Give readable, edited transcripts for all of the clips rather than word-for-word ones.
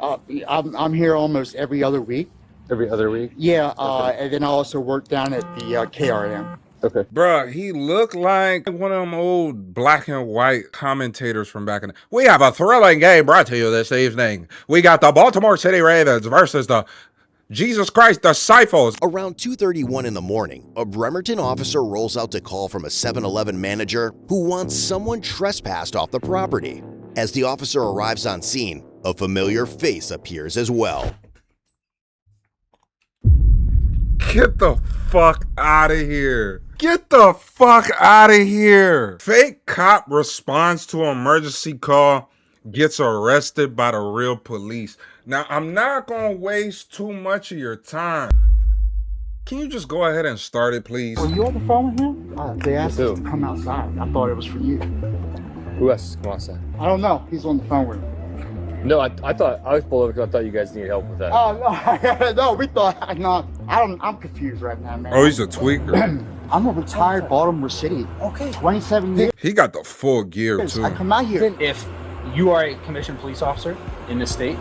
I'm here almost every other week. Every other week? Yeah, and then I also work down at the KRM. Okay. Bruh, he looked like one of them old black and white commentators from back in the... We have a thrilling game brought to you this evening. We got the Baltimore City Ravens versus the Jesus Christ Disciples. Around 2:31 in the morning, a Bremerton officer rolls out to call from a 7-Eleven manager who wants someone trespassed off the property. As the officer arrives on scene, a familiar face appears as well. Get the fuck out of here. Get the fuck out of here. Fake cop responds to an emergency call, gets arrested by the real police. Now, I'm not going to waste too much of your time. Can you just go ahead and start it, please? Were you on the phone with him? They asked us to come outside. I thought it was for you. Who else is come outside? I don't know. He's on the phone with him. No, I thought I was pulled over because I thought you guys needed help with that. Oh, no. No, we thought... No, I'm confused right now, man. Oh, he's a tweaker. I'm a retired Baltimore City. Okay. 27 years. He got the full gear, too. I come out here. If you are a commissioned police officer in this state,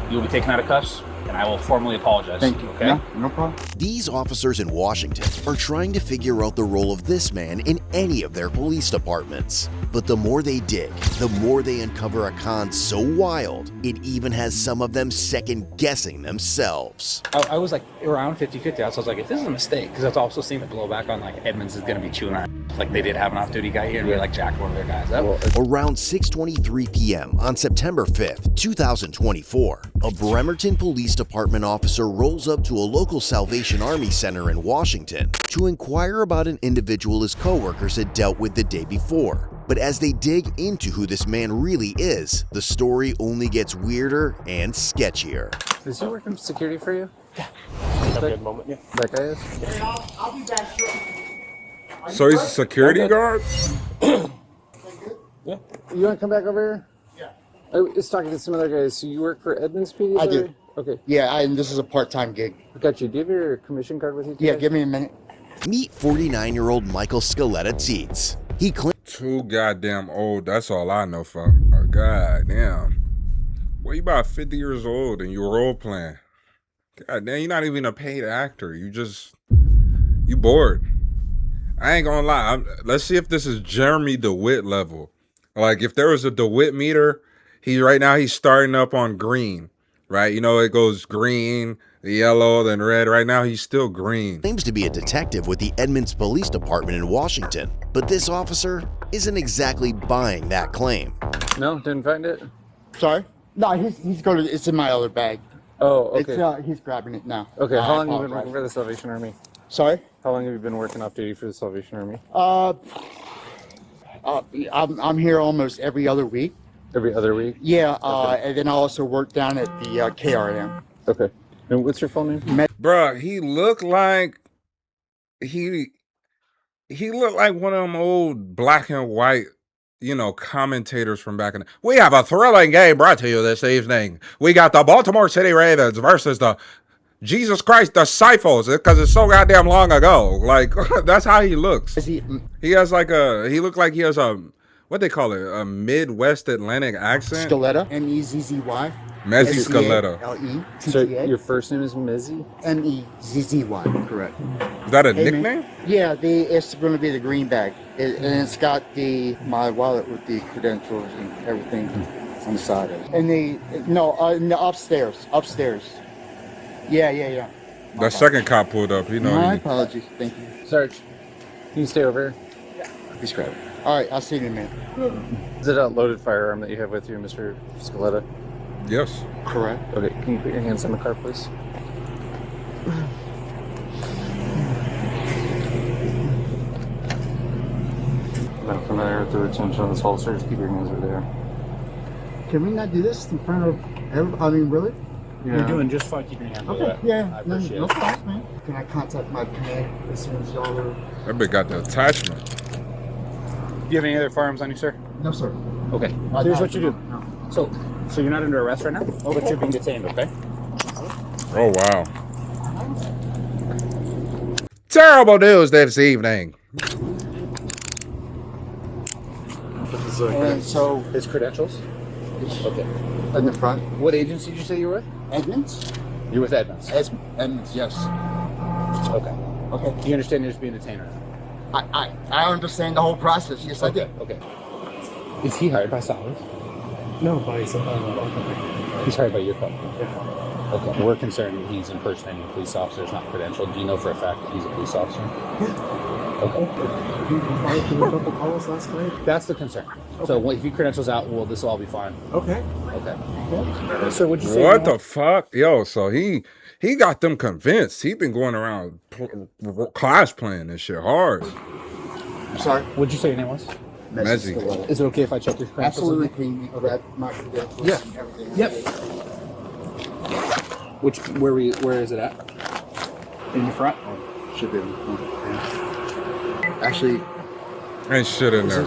you'll be taken out of cuffs, and I will formally apologize. Thank you. Okay? No problem. These officers in Washington are trying to figure out the role of this man in any of their police departments. But the more they dig, the more they uncover a con so wild, it even has some of them second-guessing themselves. I was like around 50-50. So I was like, if this is a mistake, because I've also seen the blowback on like Edmonds is going to be chewing on. Like they did have an off-duty guy here and we like jacked one of their guys up. Around 6:23 p.m. on September 5th, 2024, a Bremerton Police Department officer rolls up to a local Salvation Army center in Washington to inquire about an individual his coworkers had dealt with the day before. But as they dig into who this man really is, the story only gets weirder and sketchier. Is he working security for you? Yeah. Have a good moment. Yeah. That guy is? I'll be back shortly. So he's a security guard? Yeah. You want to come back over here? Yeah. I was talking to some other guys. So you work for Edmonds PD? I do. Okay. Yeah, and this is a part-time gig. Got you. Do you have your commission card with you today? Yeah, give me a minute. Meet 49-year-old Michael Scaletta Teets. He claims Too goddamn old. That's all I know for. Oh, goddamn. Well, you about 50 years old and you're role playing. Goddamn, you're not even a paid actor. You bored. I ain't gonna lie. Let's see if this is Jeremy Dewitte level. Like, if there was a Dewitte meter, right now he's starting up on green, right? You know, it goes green, yellow, then red. Right now, he's still green. claims to be a detective with the Edmonds Police Department in Washington, but this officer isn't exactly buying that claim. No? Didn't find it? Sorry? No, he's going to... It's in my other bag. Oh, okay. He's grabbing it now. Okay, how long have you been apologize. working for the Salvation Army? Sorry? How long have you been working off duty for the Salvation Army? I'm here almost every other week. Every other week? Yeah, and then I also work down at the KRM. Okay. And what's your full name? Bruh, he looked like... He looked like one of them old black and white, commentators from back in the... We have a thrilling game brought to you this evening. We got the Baltimore City Ravens versus the Jesus Christ Disciples, because it's so goddamn long ago. Like, that's how he looks. He has like he looked like he has what they call it, a Midwest Atlantic accent. Scaletta, M-E-Z-Z-Y. Mezzy Scaletta. L-E-T-T-A. So your first name is Mezzy? M-E-Z-Z-Y, correct. Is that a Hey, nickname? man. Yeah, it's going to be the green bag. And it's got my wallet with the credentials and everything on the side of it. And upstairs. Yeah. The second cop pulled up. My apologies. Thank you. Sarge, can you stay over here? Please grab it. All right, I'll see you in a minute. Is it a loaded firearm that you have with you, Mr. Scaletta? Yes. Correct. Okay, can you put your hands on the car, please? Not familiar with the retention of this holster, just keep your hands over there. Can we not do this in front of everybody? I mean, really? Yeah. You're doing just fine keeping your hands over Okay, that. yeah. I appreciate No it. problem, man. Can I contact my parent as soon as y'all are... That bitch got the attachment. Do you have any other firearms on you, sir? No, sir. Okay. Here's what you do. So you're not under arrest right now, but you're being detained, okay? Oh, wow. Terrible news this evening. And so His credentials? package. Okay. In the front. What agency did you say you were with? Edmonds? You're with Edmonds. Edmonds, yes. Okay. Okay. You understand you're just being detained right now? I understand the whole process. Yes, I did. Okay. Is he hired by Solid? No, by somebody. He's hired by your company. Yeah. Okay. We're concerned that he's impersonating a police officer. It's not credentialed. Do you know for a fact that he's a police officer? Okay. You fired him a couple calls last night? That's the concern. Okay. So if he credentials out, well, this will all be fine. Okay. Okay. Sir, what'd you say? What the fuck? Yo, so he got them convinced. He been going around class playing this shit hard. I'm sorry. What'd you say your name was? Mezzy. Is it okay if I check your credentials? Absolutely. Can you grab my credentials? Yeah. And everything? Yep. Where is it at? In the front? Should be. Actually, Ain't shit in there.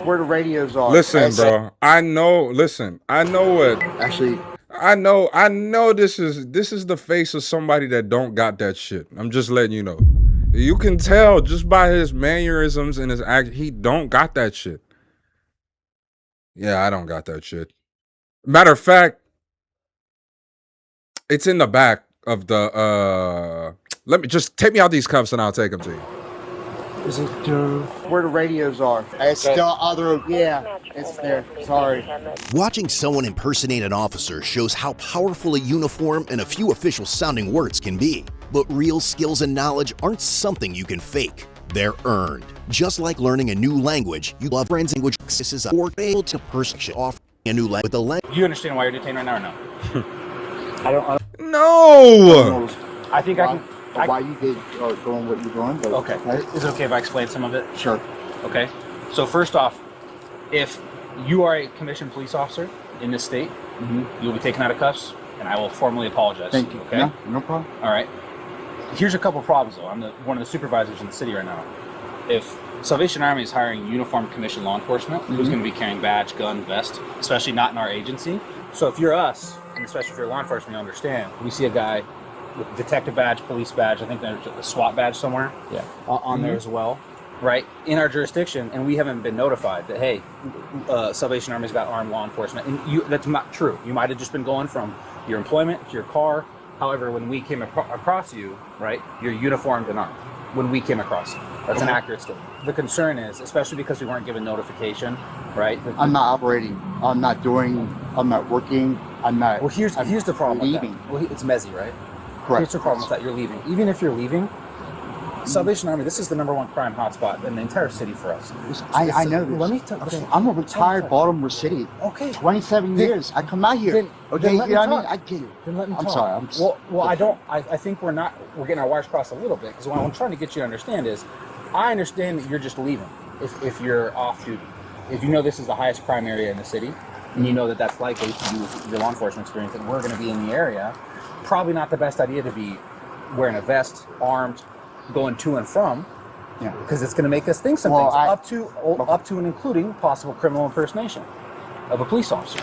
where the radios are. Listen, bro. I know what. Actually, I know this is the face of somebody that don't got that shit. I'm just letting you know. You can tell just by his mannerisms and his act, he don't got that shit. Yeah, I don't got that shit. Matter of fact, it's in the back of the let me just take me out these cuffs and I'll take them to you. Is it where the radios are. It's still other. Yeah, it's there. Sorry. Watching someone impersonate an officer shows how powerful a uniform and a few official sounding words can be. But real skills and knowledge aren't something you can fake. They're earned. Just like learning a new language, you love friends language accesses or able to person offer a new language with the language. Do you understand why you're detained right now or no? I don't. No. I think I can. Why you did doing what you're doing? But, Okay. Is it okay if I explain some of it? Sure. Okay. So first off, if you are a commissioned police officer in this state, you will be taken out of cuffs, and I will formally apologize. Thank you. Okay. Yeah, no problem. All right. Here's a couple problems though. I'm one of the supervisors in the city right now. If Salvation Army is hiring uniformed commissioned law enforcement, who's going to be carrying badge, gun, vest, especially not in our agency. So if you're us, and especially if you're law enforcement, you understand. We see a guy with detective badge, police badge. I think there's a SWAT badge somewhere. Yeah. On there as well, right? In our jurisdiction, and we haven't been notified that hey, Salvation Army's got armed law enforcement, and that's not true. You might have just been going from your employment to your car. However, when we came across you, right, you're uniformed and armed. When we came across you, that's an accurate statement. The concern is, especially because we weren't given notification, right? I'm not operating. I'm not working. I'm not. Well, here's the problem. Leaving. With that. Well, it's Mezzy, right? Correct. Here's the problem with that. You're leaving. Even if you're leaving, Salvation Army, this is the #1 crime hotspot in the entire city for us. I know this. Let me tell you. Okay. I'm a retired Baltimore City. Okay. 27 years. I come out here. Then Okay, let you me know what I mean? talk. I get it. Then let me I'm talk. sorry. I think we're getting our wires crossed a little bit, because what I'm trying to get you to understand is, I understand that you're just leaving if you're off duty. If you know this is the highest crime area in the city, and you know that that's likely to do with your law enforcement experience, and we're going to be in the area, probably not the best idea to be wearing a vest, armed, going to and from. Yeah. Because it's going to make us think some things, up to and including possible criminal impersonation of a police officer.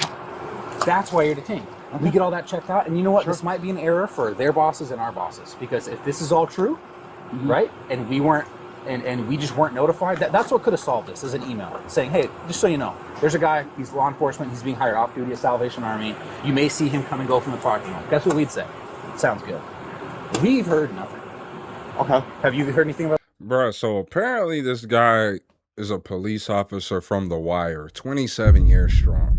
That's why you're detained. We get all that checked out, and you know what? This might be an error for their bosses and our bosses, because if this is all true, right, and we weren't, and we just weren't notified, that's what could have solved this, is an email saying, hey, just so you know, there's a guy, he's law enforcement, he's being hired off duty at Salvation Army. You may see him come and go from the parking lot. That's what we'd say. Sounds good. We've heard nothing. Okay. Have you heard anything about? Bruh, so apparently this guy is a police officer from The Wire, 27 years strong.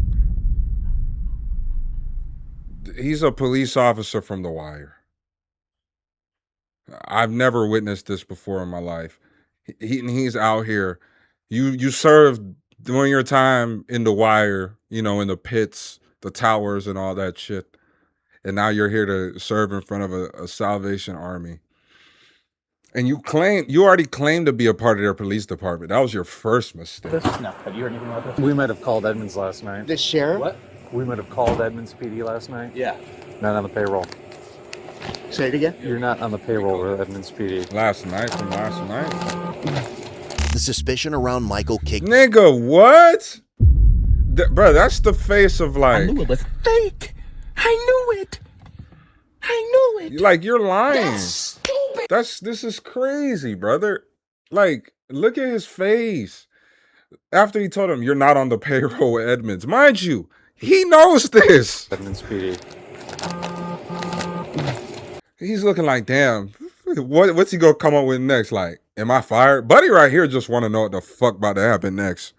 He's a police officer from The Wire. I've never witnessed this before in my life. He's out here. You served during your time in The Wire, you know, in the pits, the towers and all that shit. And now you're here to serve in front of a Salvation Army. And you already claimed to be a part of their police department. That was your first mistake. No. Have you heard anything about this? We might have called Edmonds last night. The sheriff? What? We might have called Edmonds PD last night. Yeah. Not on the payroll. Say it again. You're not on the payroll with Edmonds PD. Last night. The suspicion around Michael Kick. Nigga, what? Bro, that's the face of like. I knew it was fake. I knew it. Like, you're lying. This is crazy, brother. Like, look at his face. After he told him, you're not on the payroll with Edmonds. Mind you, He knows this. Edmonds PD. He's looking like, damn, what's he gonna come up with next? Like, am I fired? Buddy right here just want to know what the fuck about to happen next.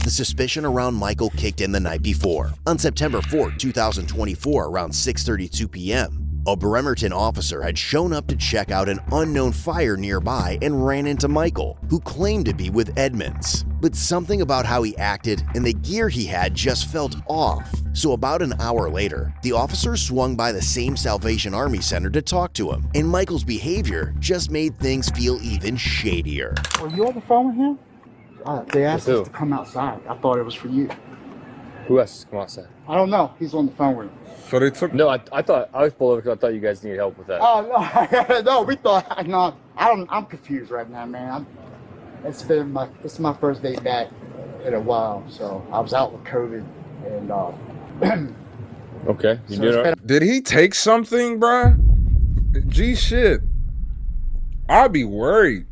The suspicion around Michael kicked in the night before. On September 4, 2024, around 6:32 p.m., a Bremerton officer had shown up to check out an unknown fire nearby and ran into Michael, who claimed to be with Edmonds. But something about how he acted and the gear he had just felt off. So about an hour later, the officer swung by the same Salvation Army Center to talk to him, and Michael's behavior just made things feel even shadier. Were you on the phone with him? They asked With us to come outside. I thought it was for you. Who else come outside? I don't know. He's on the phone with him. So they took. No, I thought I was pulled over because I thought you guys needed help with that. Oh no, no, we thought no. I'm confused right now, man. It's my first day back in a while, so I was out with COVID, and Okay, you so doing it's all been right? Did he take something, bruh? Gee, shit. I'd be worried.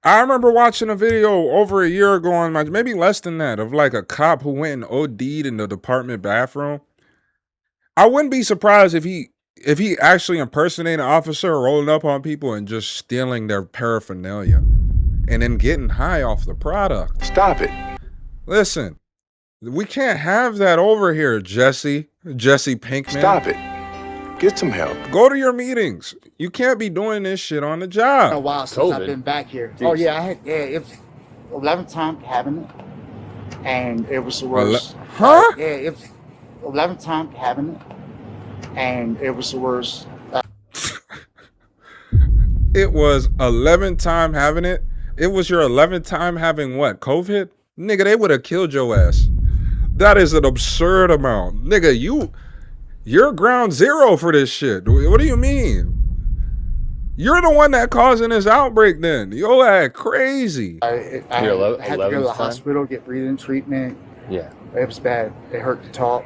I remember watching a video over a year ago on maybe less than that, of like a cop who went and OD'd in the department bathroom. I wouldn't be surprised if he actually impersonated an officer, rolling up on people and just stealing their paraphernalia and then getting high off the product. Stop it. Listen, we can't have that over here, Jesse Pinkman. Stop it. Get some help. Go to your meetings. You can't be doing this shit on the a job. while since I've COVID. been back here. Jeez. Oh yeah, it was 11th time having it, and it was the worst. Huh? Yeah, it was 11th time having it, and it was the worst. It was 11th time having it. It was your 11th time having what? COVID? Nigga, they would have killed your ass. That is an absurd amount. Nigga, you're ground zero for this shit. What do you mean? You're the one that causing this outbreak then. Yo, act crazy. I Your had to go to 11th the time? hospital, get breathing treatment. Yeah. It was bad. It hurt to talk.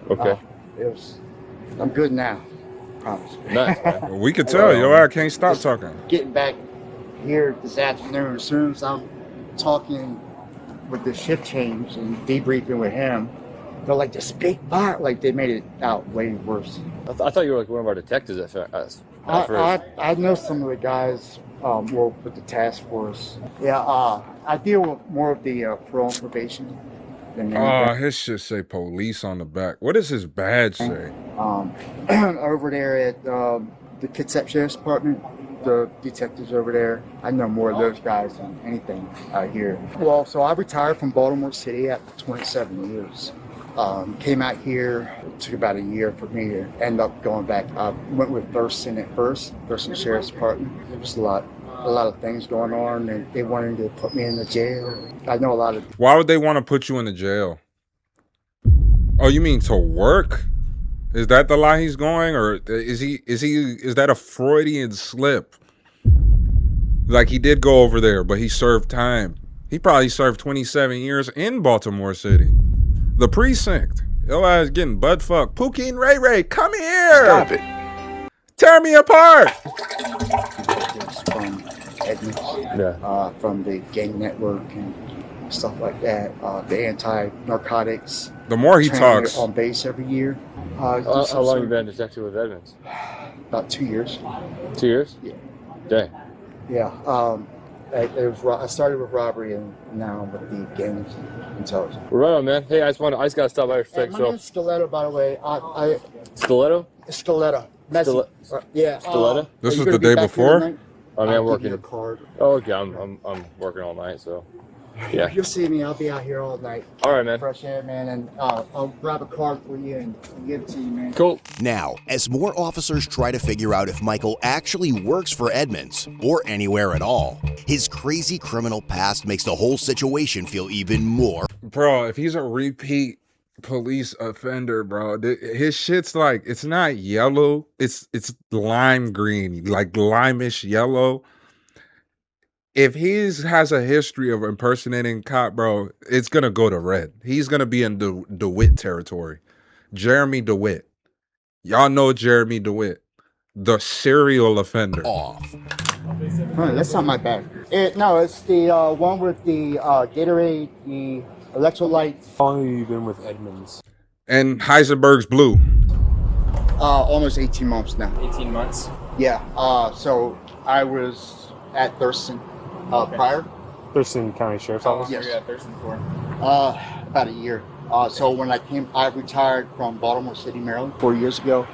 Okay. I'm good now. Promise. Nice, man. Well, we could tell. Yo, I can't stop talking. Getting back here this afternoon, as soon as I'm talking with the shift change and debriefing with him, they're like, this big fire. Like, they made it out way worse. I thought you were like one of our detectives at first. I know some of the guys work with the task force. Yeah, I deal with more of the parole and probation than anything. His shit say police on the back. What does his badge say? Over there at the Kitsap Sheriff's Department, the detectives over there, I know more of those guys than anything out here. Well, so I retired from Baltimore City after 27 years. Came out here, it took about a year for me to end up going back. I went with Thurston at first, Thurston Sheriff's Department. There was a lot of things going on, and they wanted to put me in the jail. I know a lot of. Why would they want to put you in the jail? Oh, you mean to work? Is that the lie he's going, or is that a Freudian slip? Like, he did go over there, but he served time. He probably served 27 years in Baltimore City. The precinct. Yo, ass getting butt fucked. Pookie and Ray Ray, come here. Stop it. Tear me apart. detectives from Edmonds, Yeah. from the gang network and stuff like that. The anti-narcotics. The more he training talks. on base every year. How long you been a detective with Edmonds? About 2 years. 2 years? Yeah. Dang. Yeah. I started with robbery and now with the gangs and intelligence. Well, right on, man. Hey, I just gotta stop by your Hey, second. my So, name's Stiletto, by the way. Stiletto? Stiletto. Mezzy. Yeah. Stiletto? This are you was gonna the be day back here before? tonight? I mean, I'm I'll give working. you a card. Oh, okay. I'm working all night, so. Yeah. If you'll see me, I'll be out here all night. All right, man. Fresh air, man, and I'll grab a card for you and give it to you, man. Cool. Now, as more officers try to figure out if Michael actually works for Edmonds or anywhere at all, his crazy criminal past makes the whole situation feel even more. Bro, if he's a repeat police offender, bro, his shit's like, it's not yellow. It's lime green, like limeish yellow. If he has a history of impersonating cop, bro, it's going to go to red. He's going to be in the Dewitte territory. Jeremy Dewitte. Y'all know Jeremy Dewitte, the serial offender. Off. Oh, that's not my bag. No, it's the one with the Gatorade, the Electrolytes, How long have you been with Edmonds? And Heisenberg's blue. almost 18 months now. 18 months. Yeah. So I was at Thurston prior. Thurston County Sheriff's Office? Yes. You're at Thurston for? About a year. So when I retired from Baltimore City, Maryland 4 years ago.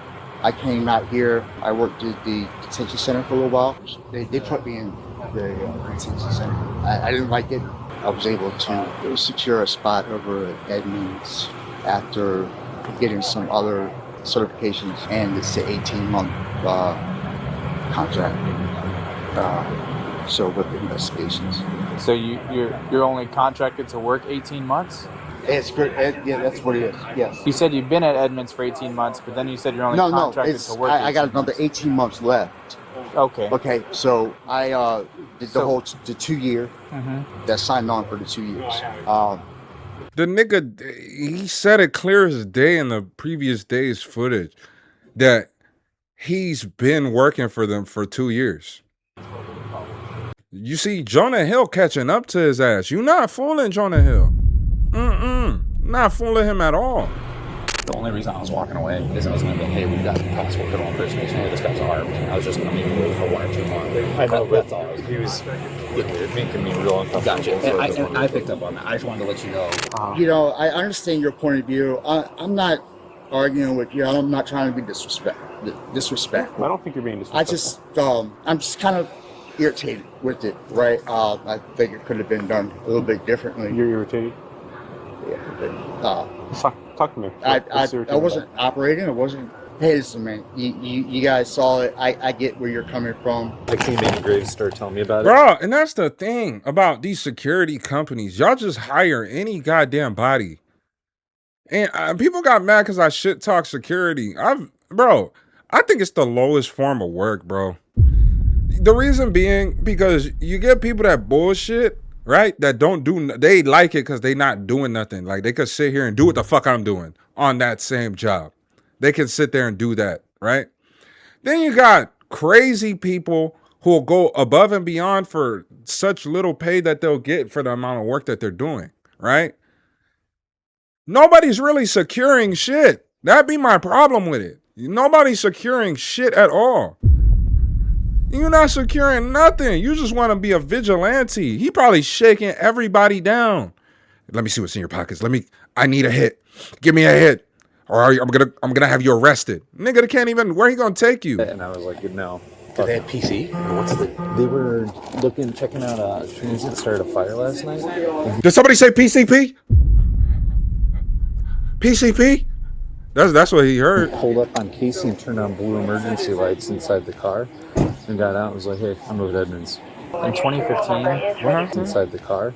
I came out here. I worked at the detention center for a little while. They put me in the detention center. I didn't like it. I was able to secure a spot over at Edmonds after getting some other certifications, and it's an 18-month contract. So with investigations. So you're only contracted to work 18 months? It's good. Yeah, that's what it is. Yes. You said you've been at Edmonds for 18 months, but then you said you're only contracted to work. I got 18 another 18 months left. Okay. Okay, so I did the 2 year. Mm-hmm. That signed on for the 2 years. The nigga, he said it clear as day in the previous day's footage that he's been working for them for 2 years. You see Jonah Hill catching up to his ass. You not fooling Jonah Hill. Not fooling him at all. The only reason I was walking away is I was going to be, hey, we got possible criminal impersonation. Hey, this guy's armed. I was just going to make him wait for 1 or 2 months. I know, That's all. he was making me real uncomfortable. Gotcha. so And I picked up on that. I just wanted to let you know. You know, I understand your point of view. I'm not arguing with you. I'm not trying to be disrespectful. I don't think you're being disrespectful. I'm just kind of irritated with it, right? I think it could have been done a little bit differently. You're irritated? Yeah. Talk to me. I wasn't operating. I wasn't. Hey, listen, man. You guys saw it. I get where you're coming from. I came in and Graves started telling me about it. Bro, and that's the thing about these security companies. Y'all just hire any goddamn body. And people got mad because I shit talk security. I think it's the lowest form of work, bro. The reason being because you get people that bullshit, right? That they like it because they not doing nothing. Like they could sit here and do what the fuck I'm doing on that same job. They can sit there and do that, right? Then you got crazy people who will go above and beyond for such little pay that they'll get for the amount of work that they're doing, right? Nobody's really securing shit. That'd be my problem with it. Nobody's securing shit at all. You're not securing nothing. You just want to be a vigilante. He probably shaking everybody down. Let me see what's in your pockets. I need a hit. Give me a hit. Or I'm gonna have you arrested. Nigga, they can't even, where he gonna take you? And I was like, no. Did they have PC? They were checking out a transit started a fire last night. Did somebody say PCP? PCP? That's what he heard. Pulled up on Casey and turned on blue emergency lights inside the car and got out and was like, hey, I'm with Edmonds. In 2015, Inside the car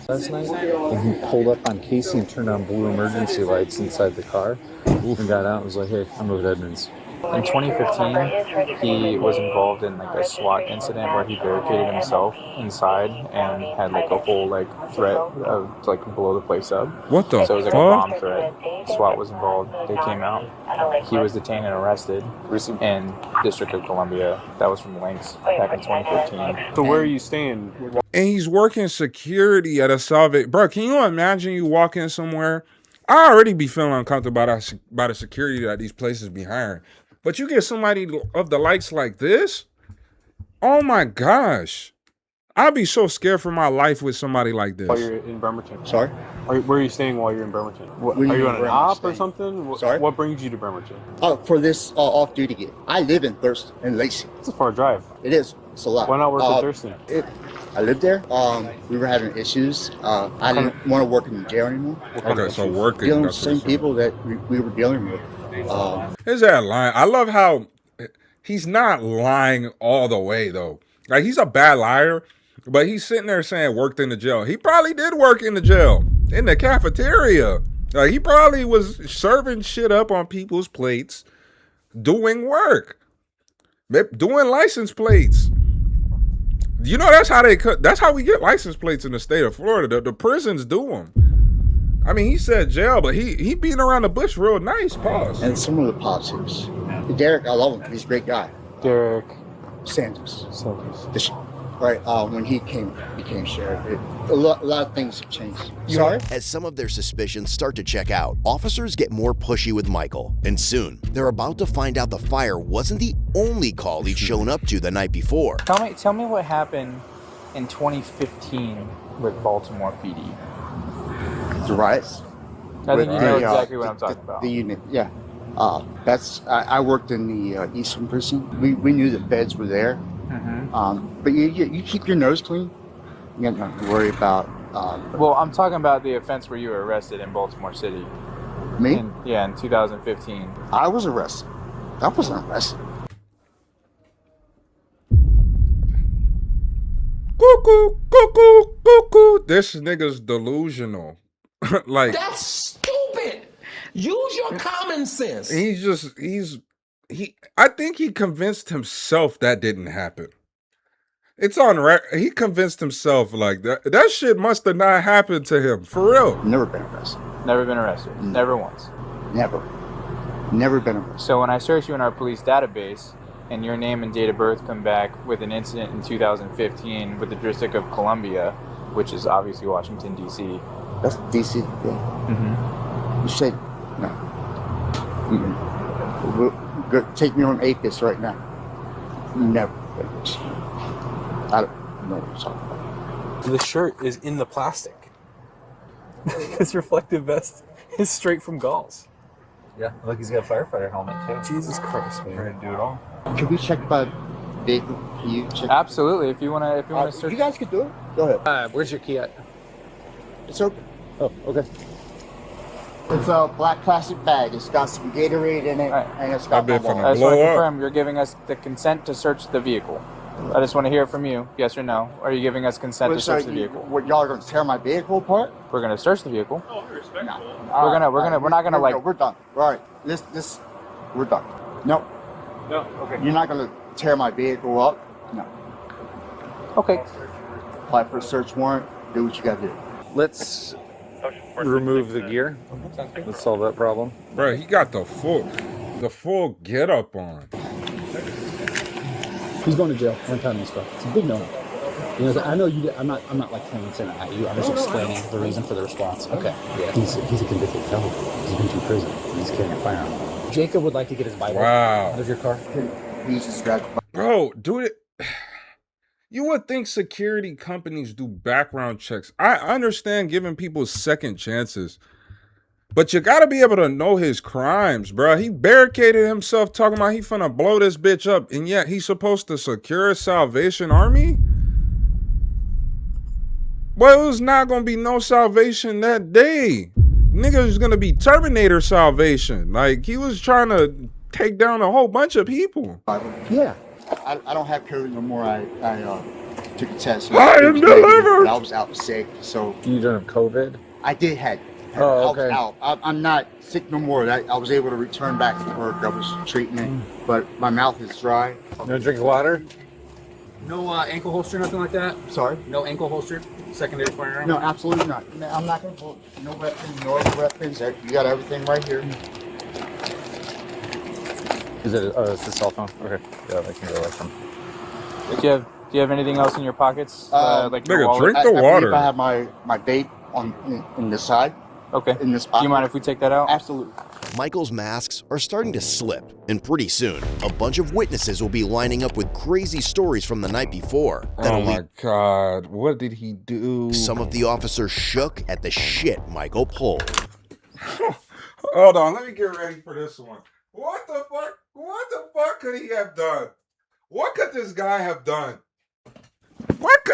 last night, and he pulled up on Casey and turned on blue emergency lights inside the car and got out and was like, hey, I'm with Edmonds. in 2015, he was involved in like a SWAT incident where he barricaded himself inside and had like a whole like threat of to, like blow the place up. What the So it was like fuck? a bomb threat. SWAT was involved. They came out. He was detained and arrested in District of Columbia. That was from Lynx back in 2015. So where are you staying? And he's working security at a Salvation. Bro, can you imagine you walk in somewhere? I already be feeling uncomfortable about the security that these places be hiring. But you get somebody of the likes like this? Oh my gosh. I'd be so scared for my life with somebody like this. While you're in Bremerton? Sorry? Where are you staying while you're in Bremerton? Where Are you you on an where I'm op or staying? something? Sorry? What brings you to Bremerton? For this off-duty gig. I live in Thurston, in Lacey. It's a far drive. It is. It's a lot. Why not work at Thurston? I lived there. We were having issues. I didn't want to work in the jail anymore. Okay, so working. Dealing with that's the same what it's people that we were dealing with. Is that lying? I love how he's not lying all the way though. Like he's a bad liar, but he's sitting there saying worked in the jail. He probably did work in the jail, in the cafeteria. Like he probably was serving shit up on people's plates, doing work, doing license plates. You know that's how that's how we get license plates in the state of Florida. The prisons do them. I mean, he said jail, but he beating around the bush real nice, pause. And some of the positives. Derek, I love him. He's a great guy. Derek Sanders. Sanders. right? When he became sheriff, a lot of things have changed. Sorry? As some of their suspicions start to check out, officers get more pushy with Michael, and soon they're about to find out the fire wasn't the only call he'd shown up to the night before. Tell me what happened in 2015 with Baltimore PD. The riots. I think you know exactly what I'm talking about. The unit, yeah. I worked in the Eastern Prison. We knew the feds were there. But you keep your nose clean. You got nothing to worry about. Well, I'm talking about the offense where you were arrested in Baltimore City. Me? In 2015. I was arrested. I wasn't arrested. Cuckoo, cuckoo, cuckoo. This nigga's delusional. Like, that's stupid. Use your common sense. I think he convinced himself that didn't happen. It's on record. He convinced himself like that shit must have not happened to him. For real. Never been arrested. Never been arrested. Never once. Never been arrested. So when I search you in our police database and your name and date of birth come back with an incident in 2015 with the District of Columbia, which is obviously Washington, D.C. That's D.C., yeah. You said, no. Go, take me on atheist right now. Never been arrested. I don't know what you're talking about. The shirt is in the plastic. His reflective vest is straight from Gauls. Yeah, look, he's got a firefighter helmet too. Jesus Christ, man. Ready to do it all. Can we check by vehicle? Can you check? Absolutely. If you wanna search. You guys could do it. Go ahead. Where's your key at? It's open. Oh, okay. It's a black plastic bag. It's got some Gatorade in it, and it's got my That bit wallet. I just want to Blow up. confirm you're giving us the consent to search the vehicle. I just want to hear from you, yes or no. Are you giving us consent to search the vehicle? What, y'all are going to tear my vehicle apart? We're gonna search the vehicle. No. We're not gonna like. We're done. All right. We're done. No. No, okay. You're not going to tear my vehicle up. No. Okay. Apply for a search warrant. Do what you got to do. Let's remove the gear. Let's solve that problem. Bro, he got the full get up on. He's going to jail. One time and stuff. It's a big no. You know, I know you. I'm not like pointing it at you. I'm just explaining the reason for the response. Okay. Yeah. He's a convicted felon. He's been to prison. He's carrying a firearm. Jacob would like to get his Bible out of your car. He's just grabbed. Bro, do it. You would think security companies do background checks. I understand giving people second chances, but you gotta be able to know his crimes, bro. He barricaded himself talking about he finna blow this bitch up, and yet he's supposed to secure a Salvation Army? Well, it was not gonna be no salvation that day. Nigga was gonna be Terminator salvation. Like, he was trying to take down a whole bunch of people. Yeah. I don't have COVID no more. I took a test. I am delivered. I was out sick, so. You don't have COVID? I did have. Oh, okay. I was out. I'm not sick no more. I was able to return back to work. I was treatment, but my mouth is dry. No drink water? No ankle holster, nothing like that? Sorry? No ankle holster? Secondary firearm? No, absolutely not. I'm not going to pull no weapons, no other weapons. You got everything right here. Is it? Oh, it's a cell phone. Okay. Yeah, I can go like them. Do you have anything else in your pockets? Like your Nigga, wallet? drink the I water. believe I have my vape in this side. Okay. In this Do pocket. you mind if we take that out? Absolutely. Michael's masks are starting to slip, and pretty soon, a bunch of witnesses will be lining up with crazy stories from the night before. Oh my God, what did he do? Some of the officers shook at the shit Michael pulled. Hold on, let me get ready for this one. What the fuck? What the fuck could he have done? What could this guy have done? What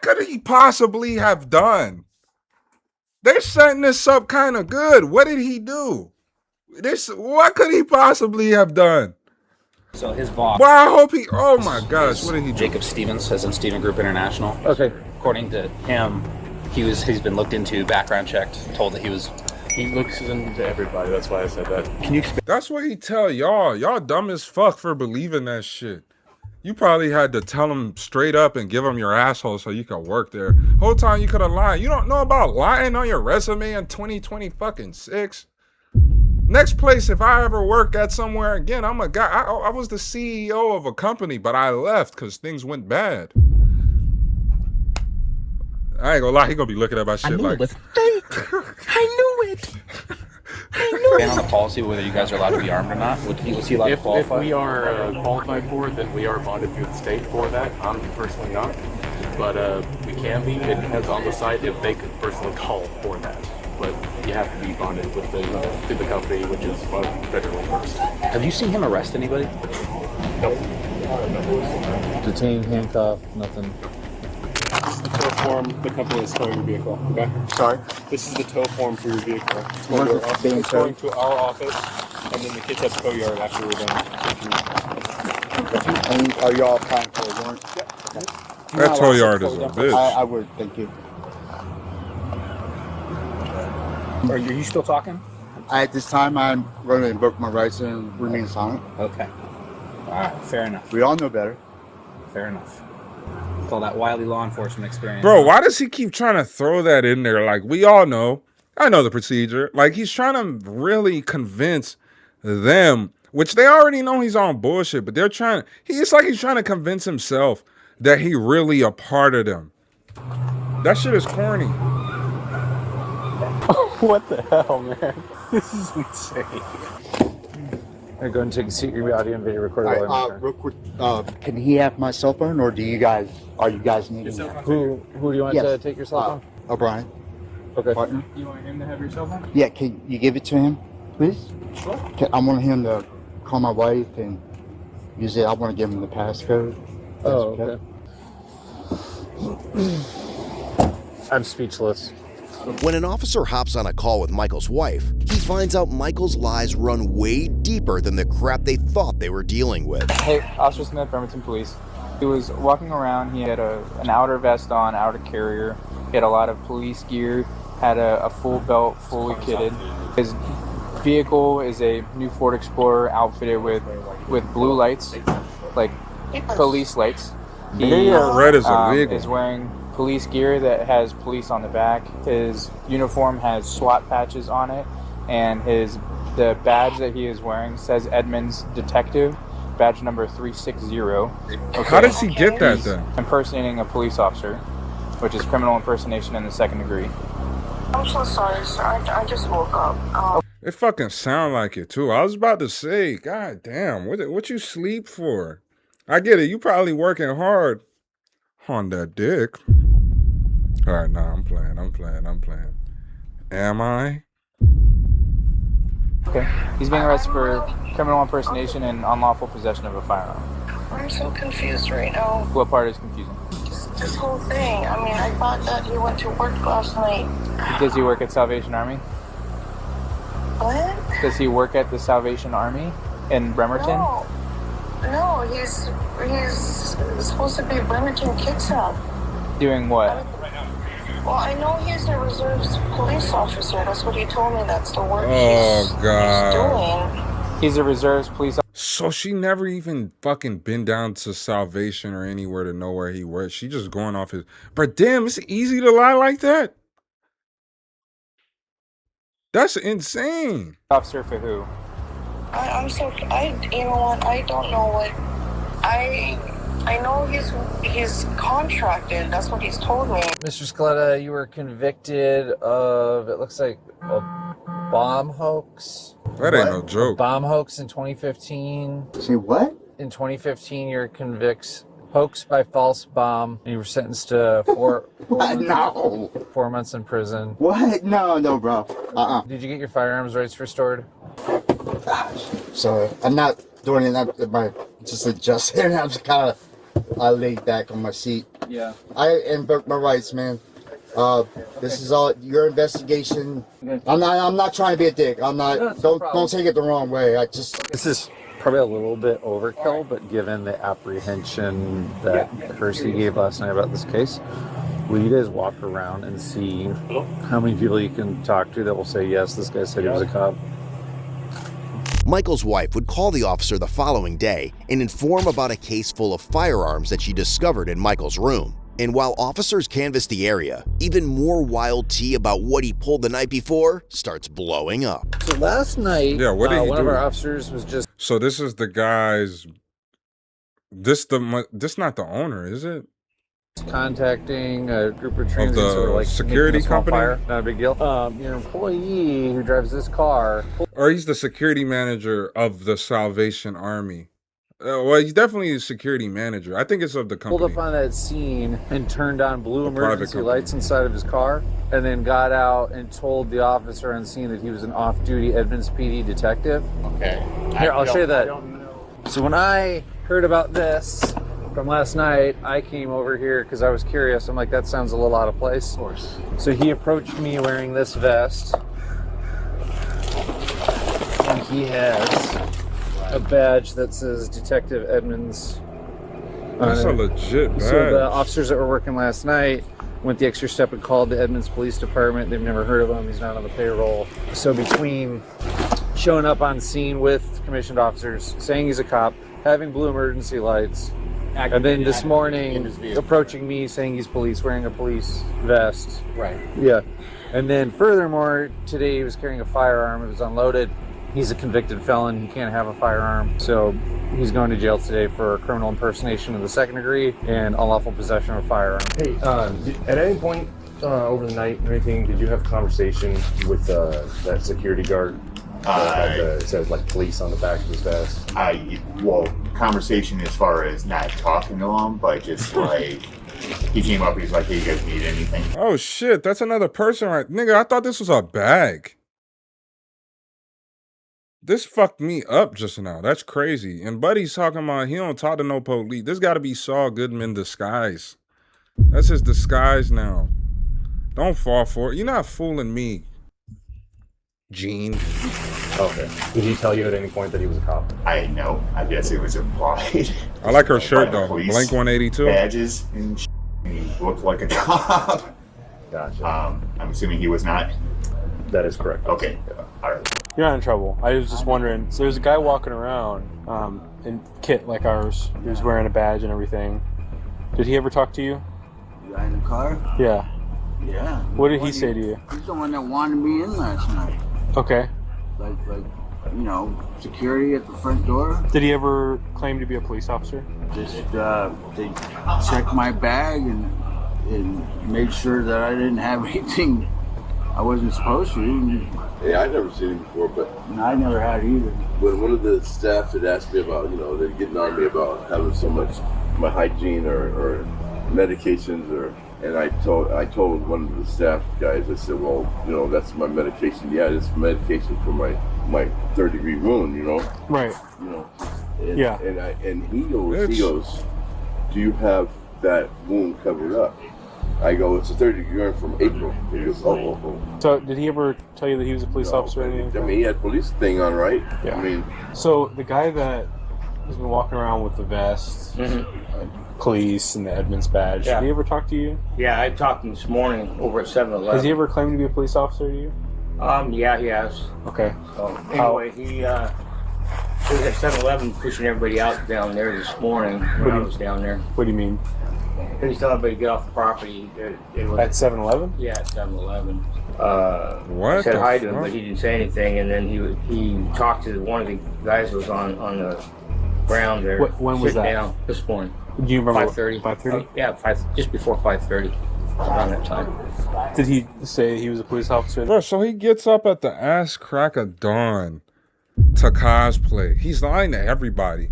could he possibly have done? They're setting this up kind of good. What did he do? What could he possibly have done? So his boss. Well, I hope he. Oh my gosh, what did he do? Jacob Stevens, as in Steven Group International. Okay. According to him, he's been looked into, background checked, told that he was. He looks into everybody. That's why I said that. Can you explain? That's what he tell y'all. Y'all dumb as fuck for believing that shit. You probably had to tell him straight up and give him your asshole so you could work there. Whole time you could have lied. You don't know about lying on your resume in 2026. Next place, if I ever work at somewhere again, I'm a guy. I was the CEO of a company, but I left because things went bad. I ain't gonna lie, he gonna be looking at my shit I knew like, it was fake. I knew it. I knew And on the policy, whether you guys are allowed to be armed or not, was he allowed to If qualify? we are qualified for it, then we are bonded through the state for that. I'm personally not, but we can be. It depends on the site if they could personally call for that. But you have to be bonded with through the company, which is federally first. Have you seen him arrest anybody? Nope. Detained, handcuffed, nothing. The tow form, the company is towing your vehicle. Okay. Sorry. This is the tow form for your vehicle. It's Where's going, it to our, being it's going to our office, and then the kids have tow yard after we're done. And are y'all applying for a warrant? that tow yard is a bitch. I would, thank you. Are you still talking? At this time, I'm going to invoke my rights and remain silent. Okay. All right. Fair enough. We all know better. Fair enough. With all that wily law enforcement experience. Bro, why does he keep trying to throw that in there? Like, we all know. I know the procedure. Like, he's trying to really convince them, which they already know he's on bullshit, but they're trying, it's like he's trying to convince himself that he really a part of them. That shit is corny. What the hell, man? This is insane. I'm going to take a seat. Your audio and video recorder. All right, real quick, can he have my cell phone, or are you guys needing that? Who do you want to take your cell phone? O'Brien. Okay. Partner. You want him to have your cell phone? Yeah, can you give it to him, please? Sure. I want him to call my wife and use it. I want to give him the passcode. Oh, okay. I'm speechless. When an officer hops on a call with Michael's wife, he finds out Michael's lies run way deeper than the crap they thought they were dealing with. Hey, Officer Smith, Bremerton Police. He was walking around. He had an outer vest on, outer carrier. He had a lot of police gear, had a full belt, fully kitted. His vehicle is a new Ford Explorer outfitted with blue lights, like police lights. He red is illegal. is wearing police gear that has police on the back. His uniform has SWAT patches on it, and the badge that he is wearing says Edmonds Detective, badge number 360. Okay. How does he get that He's then? impersonating a police officer, which is criminal impersonation in the second degree. I'm so sorry, sir. I just woke up. It fucking sound like it too. I was about to say, God damn, what you sleep for? I get it. You probably working hard on that dick. All right, nah, I'm playing. Am I? Okay. He's being arrested for criminal impersonation and unlawful possession of a firearm. I'm so confused right now. What part is confusing? This whole thing. I mean, I thought that he went to work last night. Does he work at Salvation Army? What? Does he work at the Salvation Army in Bremerton? No, he's supposed to be Bremerton Kids Hub. Doing what? Well, I know he's a reserve police officer. That's what he told me. That's the work Oh, God. he's doing. He's a reserves police officer. So she never even fucking been down to Salvation or anywhere to know where he works. She just going off his... But damn, it's easy to lie like that? That's insane. Officer for who? You know what? I don't know what. I know he's contracted. That's what he's told me. Mr. Scaletta, you were convicted of, it looks like, a bomb hoax. That ain't no joke. A bomb hoax in 2015. Say what? In 2015, you're convicted hoax by false bomb. And you were sentenced to 4 months in prison. What? No, bro. Did you get your firearms rights restored? Sorry, I'm not doing it. Just adjusting. I'm just kind of laid back on my seat. Yeah. I invoke my rights, man. This is all your investigation. I'm not trying to be a dick. I'm not. Don't take it the wrong way. This is probably a little bit overkill, but given the apprehension that Hersey gave last night about this case, will you guys walk around and see how many people you can talk to that will say, yes, this guy said he was a cop? Michael's wife would call the officer the following day and inform about a case full of firearms that she discovered in Michael's room. And while officers canvass the area, even more wild tea about what he pulled the night before starts blowing up. So last night, what did he one do? of our officers was just... So this is the guy's... This not the owner, is it? contacting a group of transients the who are like security making a small company? fire. Not a big deal. Your employee who drives this car. Or he's the security manager of the Salvation Army. Well, he's definitely a security manager. I think it's of the company. Pulled up on that scene and turned on blue A private emergency company. lights inside of his car, and then got out and told the officer on scene that he was an off-duty Edmonds PD detective. Okay. Here, I'll show you that. So when I heard about this from last night, I came over here because I was curious. I'm like, that sounds a little out of place. Of course. So he approached me wearing this vest, and he has a badge that says Detective Edmonds. That's a legit badge. So the officers that were working last night went the extra step and called the Edmonds Police Department. They've never heard of him. He's not on the payroll. So between showing up on scene with commissioned officers, saying he's a cop, having blue emergency lights, and then this morning approaching me saying he's police, wearing a police vest. Right. Yeah. And then furthermore, today he was carrying a firearm. It was unloaded. He's a convicted felon. He can't have a firearm. So he's going to jail today for criminal impersonation of the second degree and unlawful possession of a firearm. Hey, at any point over the night or anything, did you have a conversation with that security guard? It says like police on the back of his vest. Well, conversation as far as not talking to him, but just like he came up, he's like, "Hey, you guys need anything?" Oh shit, that's another person, right? Nigga, I thought this was a bag. This fucked me up just now. That's crazy. And Buddy's talking about he don't talk to no police. This got to be Saul Goodman disguise. That's his disguise now. Don't fall for it. You're not fooling me, Gene. Okay. Did he tell you at any point that he was a cop? I know. I guess it was implied. I like her shirt By the though. police Blink 182. Badges and he looked like a cop. Gotcha. I'm assuming he was not. That is correct. Okay. All right. You're not in trouble. I was just wondering. So there's a guy walking around in kit like ours. He was wearing a badge and everything. Did he ever talk to you? The guy in the car? Yeah. Yeah. What did he say to you? He's the one that wanted me in last night. Okay. Like, you know, security at the front door. Did he ever claim to be a police officer? Just they checked my bag and made sure that I didn't have anything I wasn't supposed to. Yeah, I never seen him before, but I never had either. when one of the staff had asked me about, they're getting on me about having so much my hygiene or medications and I told one of the staff guys, I said, well, that's my medication. Yeah, it's medication for my third degree wound, Right. And, Yeah. And he goes, do you have that wound covered up? I go, it's a third degree wound from April. He goes, oh. So did he ever tell you that he was a police officer or anything? I mean, he had police thing on, right? Yeah. I mean, so the guy that has been walking around with the vest, police, and the Edmonds badge, Yeah. did he ever talk to you? Yeah, I talked to him this morning over at 7-Eleven. Has he ever claimed to be a police officer to you? Yeah, he has. Okay. So anyway, he was at 7-Eleven pushing everybody out down there this morning when I was down there. What do you mean? He's telling everybody to get off the property. It was, At 7-Eleven? Yeah, at 7-Eleven. What Said the hi to him, fuck? but he didn't say anything. And then he talked to one of the guys who was on the ground there. When was sitting that? Down this morning. Do you remember? 5:30. 5:30? Yeah, just before 5:30. Around that time. Did he say he was a police officer? Bro, so he gets up at the ass crack of dawn to cosplay. He's lying to everybody.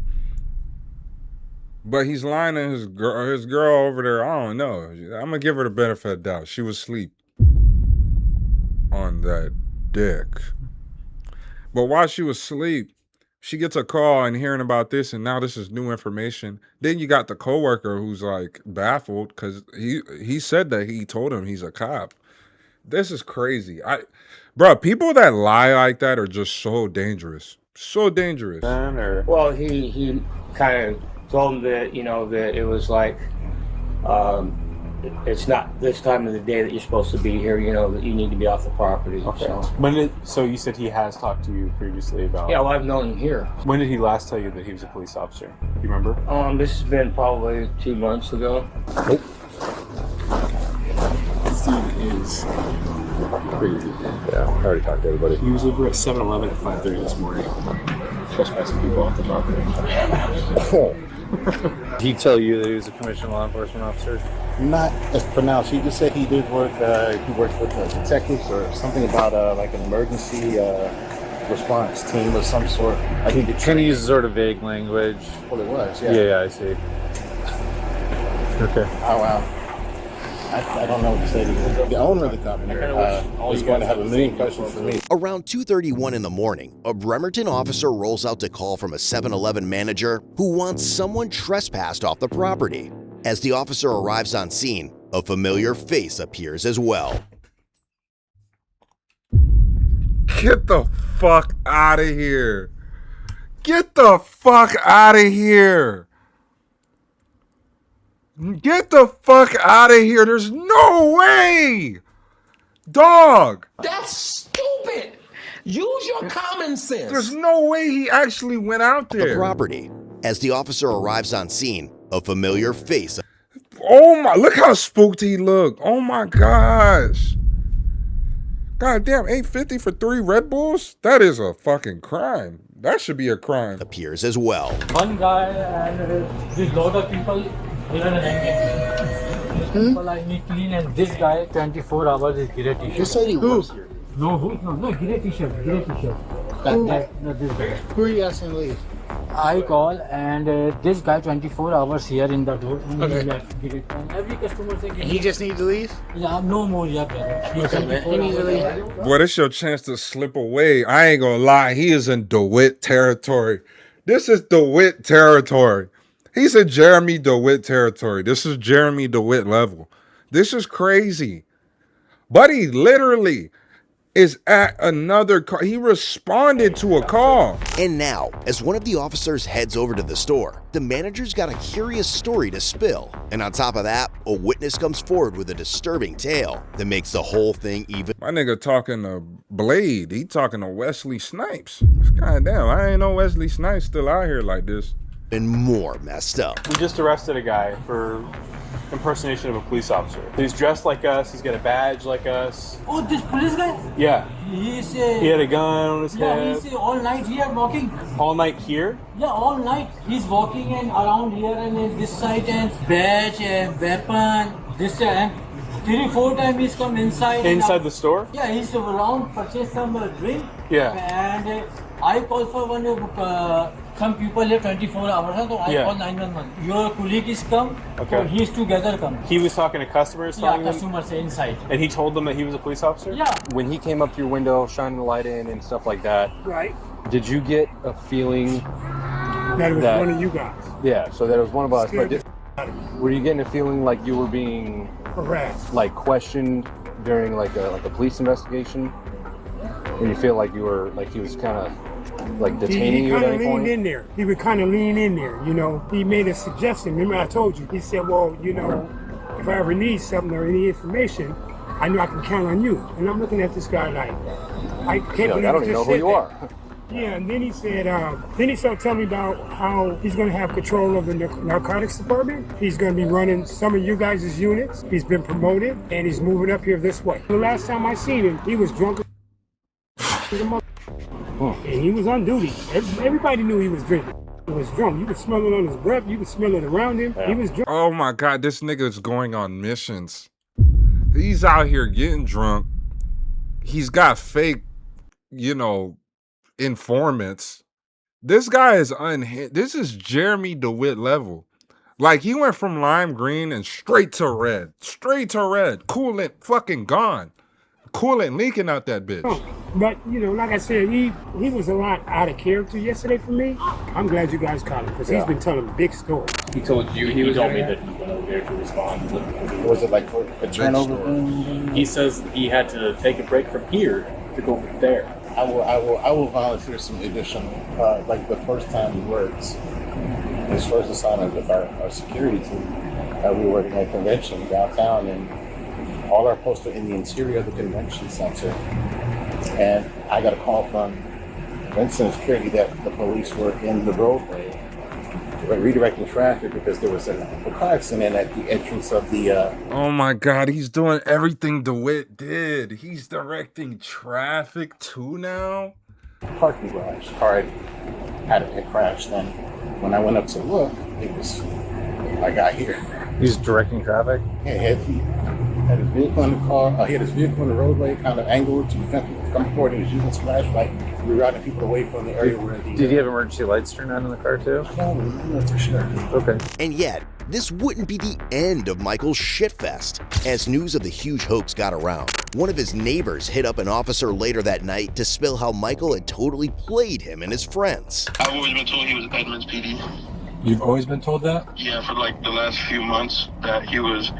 But he's lying to his girl over there. I don't know. I'm going to give her the benefit of the doubt. She was asleep on that dick. But while she was asleep, she gets a call and hearing about this, and now this is new information. Then you got the coworker who's like baffled because he said that he told him he's a cop. This is crazy. Bro, people that lie like that are just so dangerous. So dangerous. Well, he kind of told him that, that it was like, it's not this time of the day that you're supposed to be here, that you need to be off the property. Okay. So. So you said he has talked to you previously about... Yeah, well, I've known him here. When did he last tell you that he was a police officer? Do you remember? This has been probably 2 months ago. Nope. Steve is crazy. Yeah, I already talked to everybody. He was over at 7-Eleven at 5:30 this morning. Trespassing people off the property. Did he tell you that he was a commissioned law enforcement officer? Not as pronounced. He just said he did work. He works with detectives or something about like an emergency response team of some sort. I think it kind of uses sort of vague language. Well, it was. Yeah. Yeah, I see. Okay. Oh wow. I don't know what to say to you. The owner of the company is going to have a million questions for me. Around 2:31 in the morning, a Bremerton officer rolls out to call from a 7-Eleven manager who wants someone trespassed off the property. As the officer arrives on scene, a familiar face appears as well. Get the fuck out of here. Get the fuck out of here. Get the fuck out of here. There's no way. Dog. That's stupid. Use your common sense. There's no way he actually went out there. The property. As the officer arrives on scene, a familiar face. Oh my, look how spooked he looked. Oh my gosh. God damn, $8.50 for 3 Red Bulls? That is a fucking crime. That should be a crime. Appears as well. One guy and this lot of people even people I need clean, and this guy 24 hours is grey t-shirt. You said he works here. No, grey t-shirt, grey t-shirt. No, this guy. Who are you asking to leave? I call and this guy 24 hours here in the door. And Okay. he left grey. And every customer say, He just needs to leave? yeah, no more, yeah, brother. He's Okay, 24 he needs to hours. leave. Boy, this your chance to slip away. I ain't gonna lie. He is in Dewitte territory. This is Dewitte territory. He's in Jeremy Dewitte territory. This is Jeremy Dewitte level. This is crazy. Buddy literally is at another call. He responded to a call. And now, as one of the officers heads over to the store, the manager's got a curious story to spill. And on top of that, a witness comes forward with a disturbing tale that makes the whole thing even. My nigga talking to Blade. He talking to Wesley Snipes. God damn, I ain't know Wesley Snipes still out here like this. And more messed up. We just arrested a guy for impersonation of a police officer. He's dressed like us. He's got a badge like us. Oh, this police guy? Yeah. He's He had a gun on his yeah, head. he's all night here walking. All night here? Yeah, all night he's walking and around here and in this side and badge and weapon. This and 3-4 times he's come inside. Inside the store? Yeah, he's around purchase some drink. Yeah. And I call for one some people here 24 hours. So I Yeah. call 911. Your colleague is come. Okay. So he's together come. He was talking to customers, Yeah, telling them, customers inside. and he told them that he was a police officer? Yeah. When he came up to your window, shining the light in and stuff like that, Right. did you get a feeling That it was that- one of you guys. Yeah, so that it was one of us. Scared But were you getting a feeling like you were being Harassed. like questioned during like a police investigation? When you feel like you were like he was kind of like detaining He you at kind of any leaned point? in there. He would kind of lean in there, you know. He made a suggestion. Remember I told you. He said, well, you know, if I ever need something or any information, I know I can count on you. And I'm looking at this guy like, I can't You're believe like, I don't he even know just who said you that. are. Yeah, and then he said, then he started telling me about how he's going to have control of the narcotics department. He's going to be running some of you guys' units. He's been promoted, and he's moving up here this way. The last time I seen him, he was drunk as a mother. And he was on duty. Everybody knew he was drinking. He was drunk. You could smell it on his breath. You could smell it around him. He was drunk. Oh my God, this nigga is going on missions. He's out here getting drunk. He's got fake, you know, informants. This guy is unhinged. This is Jeremy Dewitte level. Like, he went from lime green and straight to red. Straight to red. Coolant fucking gone. Coolant leaking out that bitch. But, you know, like I said, he was a lot out of character yesterday for me. I'm glad you guys caught him because he's been telling a big story. He told you, he told me that he went over there to respond. Was it like for a turnover thing? He says he had to take a break from here to go there. I will volunteer some additional, like the first time he works, his first assignment with our security team. We were working at a convention downtown, and all our posts are in the interior of the convention center. And I got a call from Vincent Security that the police were in the roadway redirecting traffic because there was a car accident at the entrance of the Oh my God, he's doing everything DeWitt did. He's directing traffic too now. parking garage. Car had crashed, and When I went up to look, it was I got here. He's directing traffic? Yeah, he had his vehicle in the car. He had his vehicle in the roadway, kind of angled to prevent people from coming forward. He was using his flashlight, rerouting people away from the area where the... Did he have emergency lights turned on in the car too? I don't remember for sure. Okay. And yet, this wouldn't be the end of Michael's shitfest. As news of the huge hoax got around, one of his neighbors hit up an officer later that night to spill how Michael had totally played him and his friends. I've always been told he was Edmonds PD. You've always been told that? Yeah, for like the last few months that he was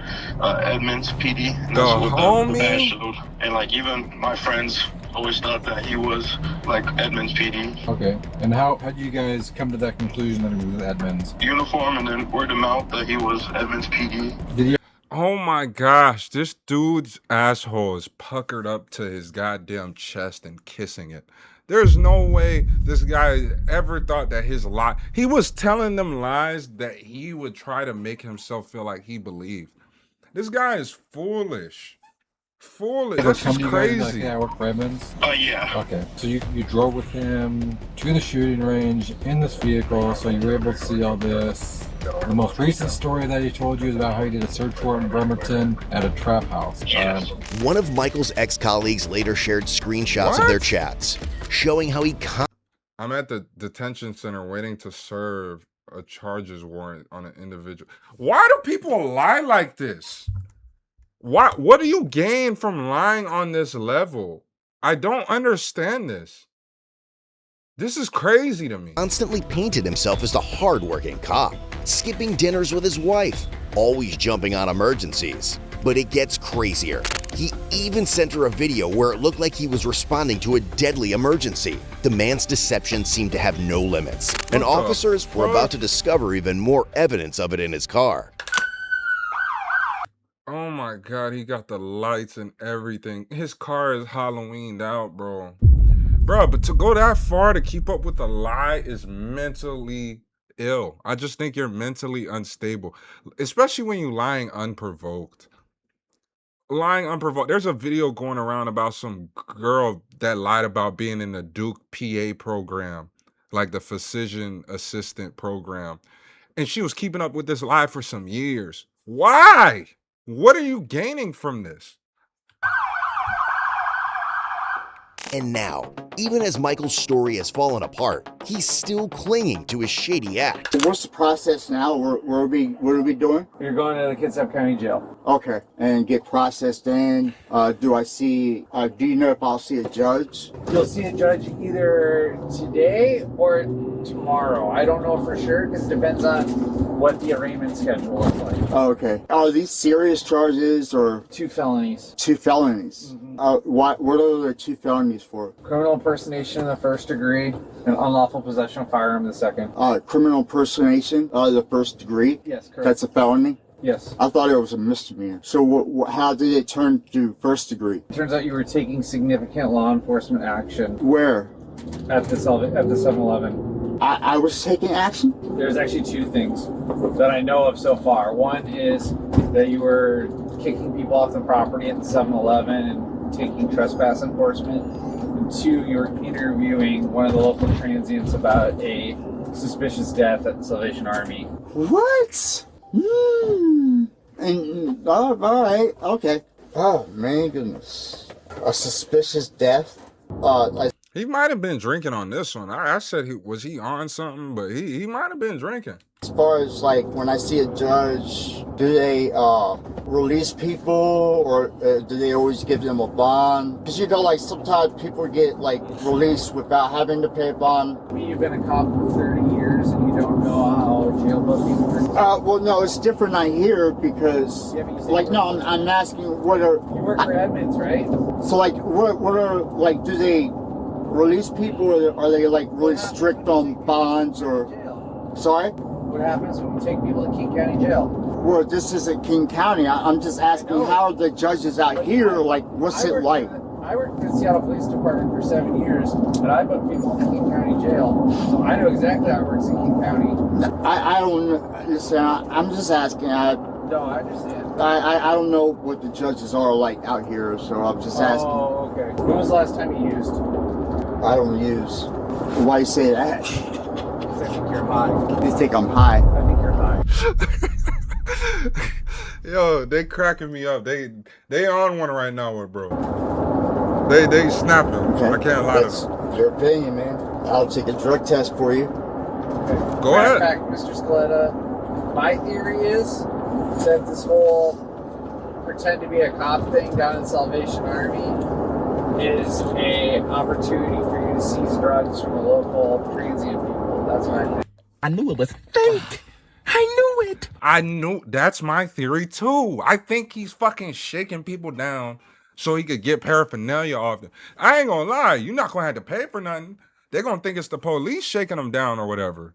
Edmonds PD. And The that's what homie? the badge showed. And like even my friends always thought that he was like Edmonds PD. Okay. And how did you guys come to that conclusion that he was Edmonds? Uniform and then word of mouth that he was Edmonds PD. Did he? Oh my gosh, this dude's asshole is puckered up to his goddamn chest and kissing it. There's no way this guy ever thought that his lie, he was telling them lies that he would try to make himself feel like he believed. This guy is foolish. Foolish. This is crazy. Yeah, I work for Edmonds. Yeah. Okay. So you drove with him to the shooting range in this vehicle, so you were able to see all this. The most recent story that he told you is about how he did a search warrant in Bremerton at a trap house. One of Michael's ex-colleagues later shared screenshots of their chats, showing how he I'm at the detention center waiting to serve a charges warrant on an individual. Why do people lie like this? What do you gain from lying on this level? I don't understand this. This is crazy to me. constantly painted himself as the hard-working cop, skipping dinners with his wife, always jumping on emergencies. But it gets crazier. He even sent her a video where it looked like he was responding to a deadly emergency. The man's deception seemed to have no limits, and officers were about to discover even more evidence of it in his car. Oh my God, he got the lights and everything. His car is Halloweened out, bro. Bro, but to go that far to keep up with a lie is mentally ill. I just think you're mentally unstable, especially when you're lying unprovoked. Lying unprovoked. There's a video going around about some girl that lied about being in the Duke PA program, like the physician assistant program. And she was keeping up with this lie for some years. Why? What are you gaining from this? And now, even as Michael's story has fallen apart, he's still clinging to his shady act. What's the process now? What are we doing? You're going to the Kitsap County Jail. Okay, and get processed in. Do you know if I'll see a judge? You'll see a judge either today or tomorrow. I don't know for sure because it depends on what the arraignment schedule looks like. Oh, okay. Are these serious charges or? 2 felonies. 2 felonies. What are the 2 felonies for? Criminal impersonation in the 1st degree and unlawful possession of firearm in the 2nd. Criminal impersonation, the 1st degree? Yes, correct. That's a felony? Yes. I thought it was a misdemeanor. So how did it turn to 1st degree? It turns out you were taking significant law enforcement action. Where? At the 7-Eleven. I was taking action? There's actually 2 things that I know of so far. One is that you were kicking people off the property at the 7-Eleven and taking trespass enforcement. And 2, you were interviewing one of the local transients about a suspicious death at the Salvation Army. What? And all right, okay. Oh man, goodness, a suspicious death. He might have been drinking on this one. I said was he on something, but he might have been drinking. As far as like when I see a judge, do they release people or do they always give them a bond? Because you know, like sometimes people get like released without having to pay a bond. You've been a cop for 30 years and you don't know how jail booking works. Well, no, it's different out here because, like, no, I'm asking what are. You work for Edmonds, right? So, like, what are like? Do they release people or are they like really strict on bonds or? Sorry. What happens when you take people to King County Jail? Well, this isn't King County. I'm just asking how are the judges out here, like, what's it like? I worked for the Seattle Police Department for 7 years, and I booked people in King County Jail, so I know exactly how it works in King County. I don't listen. I'm just asking. No, I understand. I don't know what the judges are like out here, so I'm just asking. Oh, okay. When was the last time you used? I don't use. Why you say that? because I think you're high. You think I'm high? I think you're high. Yo, they cracking me up. They on one right now with bro. They snapping. Okay. I can't lie to That's them. your opinion, man. I'll take a drug test for you. Go Matter ahead. of fact, Mr. Scaletta, my theory is that this whole pretend to be a cop thing down in Salvation Army is a opportunity for you to seize drugs from the local transient people. That's my thing. I knew it was fake. I knew it. I knew that's my theory too. I think he's fucking shaking people down so he could get paraphernalia off them. I ain't gonna lie, you're not gonna have to pay for nothing. They're gonna think it's the police shaking them down or whatever.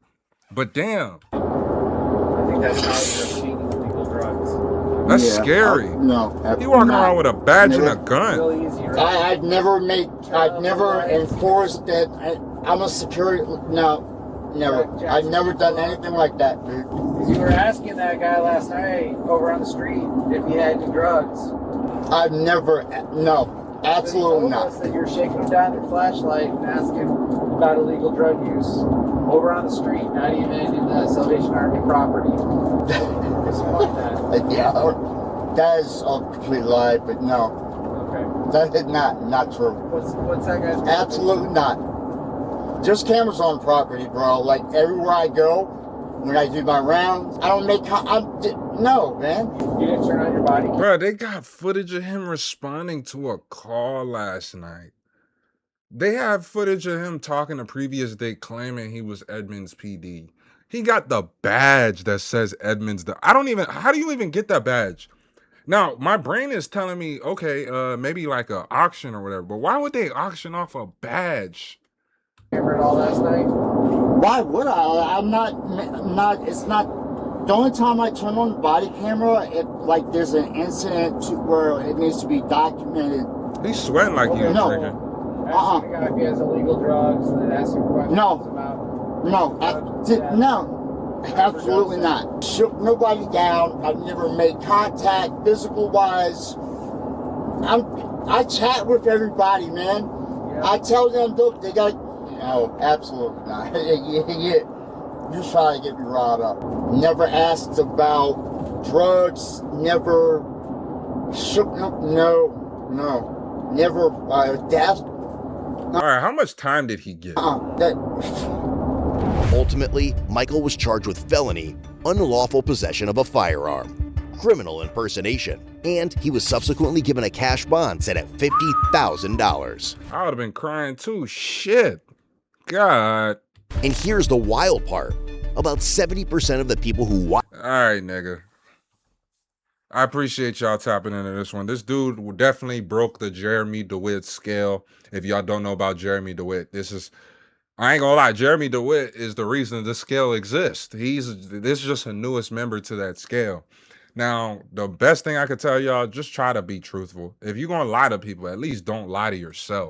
But damn, I think that's how you're obtaining illegal drugs. that's Yeah, scary. No. He walking not. around with a badge and a Never. gun. Really easy, right? I've never enforced that. I'm a security. No, never. I've never done anything like that, dude. You were asking that guy last night over on the street if he had any drugs. I've never. No, absolutely He told not. us that you're shaking him down with your flashlight and asking about illegal drug use over on the street, not even in the Salvation Army property. Just like that. Yeah, that is a complete lie, but no. Okay. That is not true. What's that guy's name? Absolutely not. There's cameras on property, bro. Like everywhere I go, when I do my rounds, I don't make. No, man. You didn't turn on your body cam? Bro, they got footage of him responding to a call last night. They have footage of him talking the previous day claiming he was Edmonds PD. He got the badge that says Edmonds. How do you even get that badge? Now, my brain is telling me, okay, maybe like an auction or whatever, but why would they auction off a badge? Camera it all last night? Why would I? I'm not. It's not. The only time I turn on the body camera, if like there's an incident where it needs to be documented. He's sweating like he was No. drinking. Ask the guy if he has illegal drugs and then ask him questions about. No, absolutely not. Shook nobody down. I've never made contact, physical wise. I chat with everybody, man. Yeah. I tell them, look, they got. No, absolutely not. You're trying to get me riled up. Never asked about drugs. Never shook. No. Never. Death. All right, how much time did he get? Ultimately, Michael was charged with felony, unlawful possession of a firearm, criminal impersonation, and he was subsequently given a cash bond set at $50,000. I would have been crying too. Shit. God. And here's the wild part. About 70% of the people who All right, nigga. I appreciate y'all tapping into this one. This dude definitely broke the Jeremy Dewitte scale. If y'all don't know about Jeremy Dewitte, I ain't gonna lie, Jeremy Dewitte is the reason this scale exists. This is just the newest member to that scale. Now, the best thing I could tell y'all, just try to be truthful. If you're gonna lie to people, at least don't lie to yourself.